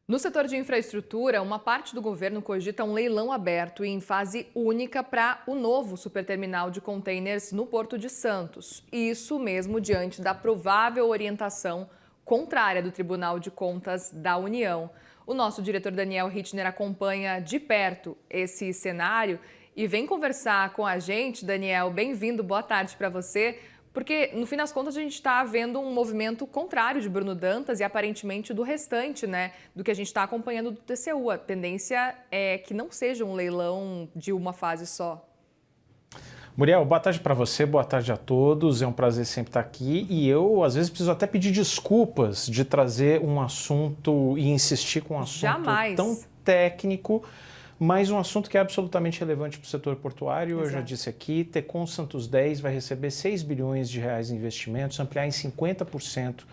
No setor de infraestrutura, uma parte do governo cogita um leilão aberto e em fase única para o novo superterminal de containers no Porto de Santos. Isso mesmo diante da provável orientação contrária do Tribunal de Contas da União. O nosso diretor Daniel Hittner acompanha de perto esse cenário e vem conversar com a gente. Daniel, bem-vindo, boa tarde para você. Porque, no fim das contas, a gente está vendo um movimento contrário de Bruno Dantas e, aparentemente, do restante, né, do que a gente está acompanhando do TCU. A tendência é que não seja um leilão de uma fase só. Muriel, boa tarde para você, boa tarde a todos. É um prazer sempre estar aqui. E eu, às vezes, preciso até pedir desculpas de trazer um assunto e insistir com um assunto Jamais. tão técnico, mas um assunto que é absolutamente relevante para o setor portuário. Exato. Eu já disse aqui, Tecon Santos 10 vai receber 6 bilhões de reais em investimentos, ampliar em 50%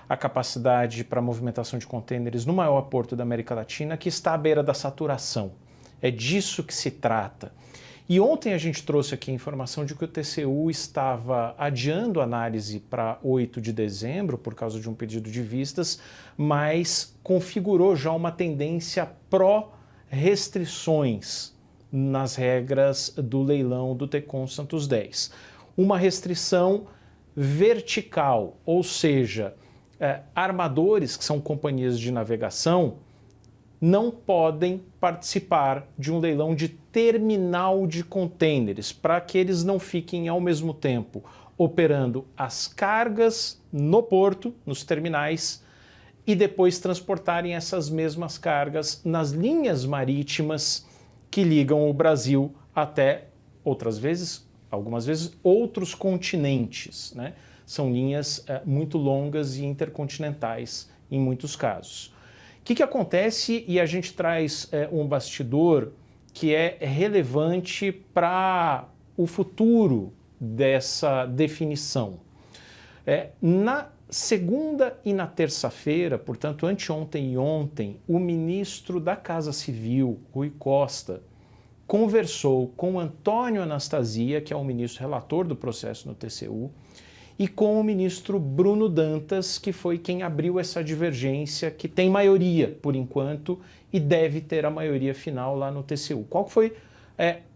a capacidade para movimentação de contêineres no maior porto da América Latina, que está à beira da saturação. É disso que se trata. E ontem a gente trouxe aqui a informação de que o TCU estava adiando a análise para 8 de dezembro por causa de um pedido de vistas, mas configurou já uma tendência pró-restrições nas regras do leilão do Tecon Santos 10. Uma restrição vertical, ou seja, armadores, que são companhias de navegação, não podem participar de um leilão de terminal de contêineres, para que eles não fiquem ao mesmo tempo operando as cargas no porto, nos terminais, e depois transportarem essas mesmas cargas nas linhas marítimas que ligam o Brasil até, algumas vezes, outros continentes, né? São linhas muito longas e intercontinentais em muitos casos. O que acontece? E a gente traz um bastidor que é relevante para o futuro dessa definição. Na segunda e na terça-feira, portanto, anteontem e ontem, o ministro da Casa Civil, Rui Costa, conversou com Antônio Anastasia, que é o ministro relator do processo no TCU, e com o ministro Bruno Dantas, que foi quem abriu essa divergência, que tem maioria, por enquanto, e deve ter a maioria final lá no TCU. Qual foi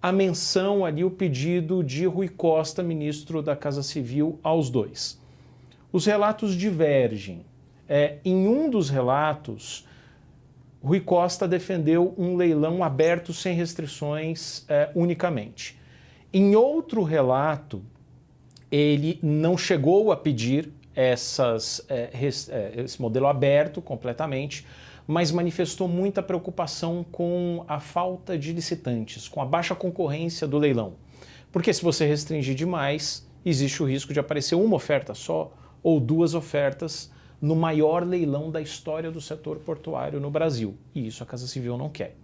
a menção ali, o pedido de Rui Costa, ministro da Casa Civil, aos dois? Os relatos divergem. Em um dos relatos, Rui Costa defendeu um leilão aberto sem restrições unicamente. Em outro relato, ele não chegou a pedir esse modelo aberto completamente, mas manifestou muita preocupação com a falta de licitantes, com a baixa concorrência do leilão. Porque se você restringir demais, existe o risco de aparecer uma oferta só ou duas ofertas no maior leilão da história do setor portuário no Brasil. E isso a Casa Civil não quer.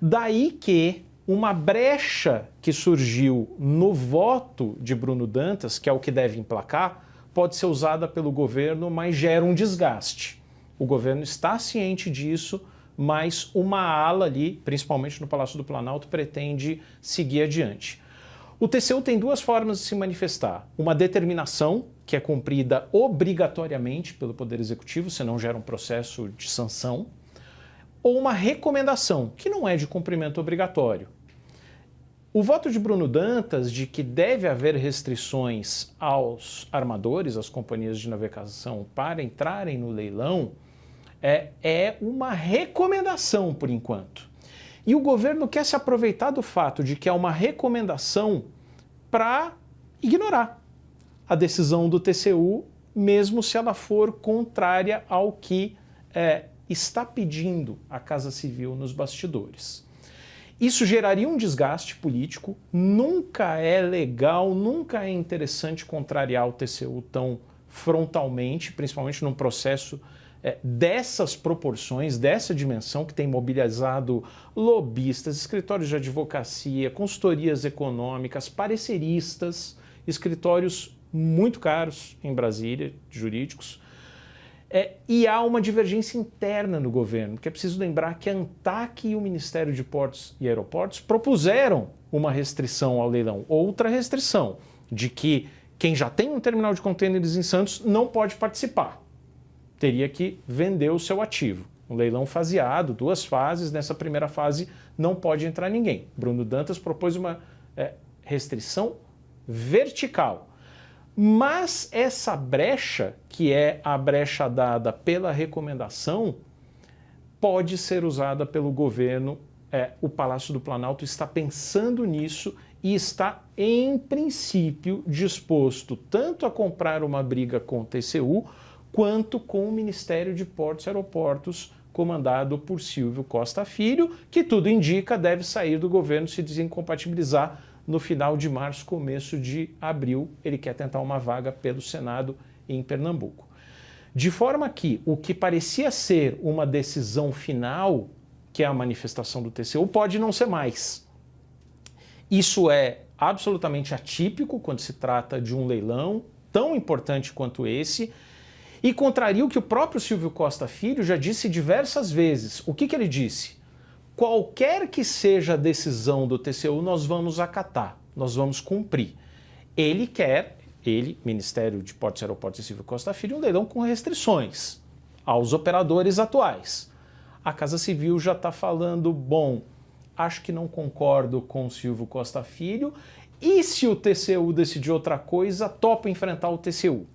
Daí que uma brecha que surgiu no voto de Bruno Dantas, que é o que deve emplacar, pode ser usada pelo governo, mas gera um desgaste. O governo está ciente disso, mas uma ala ali, principalmente no Palácio do Planalto, pretende seguir adiante. O TCU tem duas formas de se manifestar. Uma determinação, que é cumprida obrigatoriamente pelo Poder Executivo, senão gera um processo de sanção, ou uma recomendação, que não é de cumprimento obrigatório. O voto de Bruno Dantas de que deve haver restrições aos armadores, às companhias de navegação, para entrarem no leilão, é uma recomendação por enquanto. E o governo quer se aproveitar do fato de que é uma recomendação para ignorar a decisão do TCU, mesmo se ela for contrária ao que está pedindo a Casa Civil nos bastidores. Isso geraria um desgaste político, nunca é legal, nunca é interessante contrariar o TCU tão frontalmente, principalmente num processo dessas proporções, dessa dimensão, que tem mobilizado lobistas, escritórios de advocacia, consultorias econômicas, pareceristas, escritórios muito caros em Brasília, jurídicos. E há uma divergência interna no governo, porque é preciso lembrar que a ANTAQ e o Ministério de Portos e Aeroportos propuseram uma restrição ao leilão, outra restrição, de que quem já tem um terminal de contêineres em Santos não pode participar. Teria que vender o seu ativo. Um leilão faseado, 2 fases. Nessa primeira fase não pode entrar ninguém. Bruno Dantas propôs uma restrição vertical. Mas essa brecha, que é a brecha dada pela recomendação, pode ser usada pelo governo. O Palácio do Planalto está pensando nisso e está, em princípio, disposto tanto a comprar uma briga com o TCU quanto com o Ministério de Portos e Aeroportos, comandado por Silvio Costa Filho, que tudo indica deve sair do governo, se desincompatibilizar no final de março, começo de abril. Ele quer tentar uma vaga pelo Senado em Pernambuco. De forma que o que parecia ser uma decisão final, que é a manifestação do TCU, pode não ser mais. Isso é absolutamente atípico quando se trata de um leilão tão importante quanto esse e contraria o que o próprio Silvio Costa Filho já disse diversas vezes. O que ele disse? Qualquer que seja a decisão do TCU, nós vamos acatar, nós vamos cumprir. Ele, Ministério de Portos e Aeroportos e Silvio Costa Filho, um leilão com restrições aos operadores atuais. A Casa Civil já está falando, bom, acho que não concordo com o Silvio Costa Filho, e se o TCU decidir outra coisa, topa enfrentar o TCU.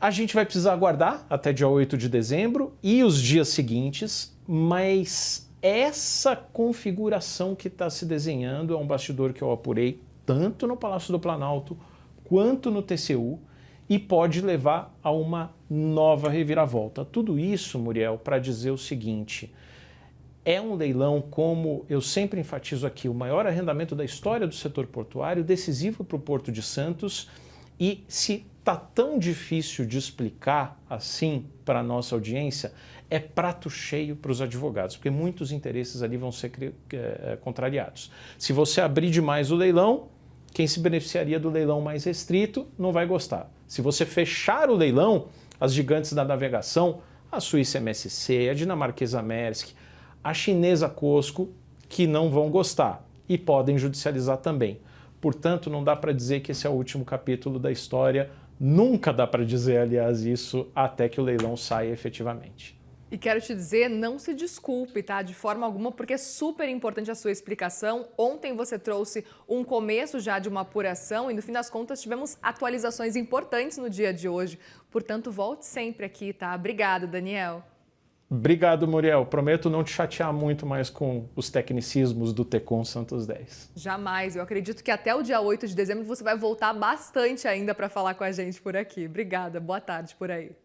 A gente vai precisar aguardar até dia 8 de dezembro e os dias seguintes, mas essa configuração que está se desenhando é um bastidor que eu apurei tanto no Palácio do Planalto quanto no TCU e pode levar a uma nova reviravolta. Tudo isso, Muriel, para dizer o seguinte: é um leilão, como eu sempre enfatizo aqui, o maior arrendamento da história do setor portuário, decisivo para o Porto de Santos, e se está tão difícil de explicar assim para a nossa audiência, é prato cheio para os advogados, porque muitos interesses ali vão ser contrariados. Se você abrir demais o leilão, quem se beneficiaria do leilão mais restrito não vai gostar. Se você fechar o leilão, as gigantes da navegação, a Suíça MSC, a dinamarquesa Maersk, a chinesa COSCO, que não vão gostar e podem judicializar também. Portanto, não dá para dizer que esse é o último capítulo da história. Nunca dá para dizer, aliás, isso até que o leilão saia efetivamente. E quero te dizer, não se desculpe, tá? De forma alguma, porque é super importante a sua explicação. Ontem você trouxe um começo já de uma apuração e, no fim das contas, tivemos atualizações importantes no dia de hoje. Portanto, volte sempre aqui, tá? Obrigada, Daniel. Obrigado, Muriel. Prometo não te chatear muito mais com os tecnicismos do Tecon Santos 10. Jamais. Eu acredito que até o dia 8 de dezembro você vai voltar bastante ainda para falar com a gente por aqui. Obrigada. Boa tarde por aí.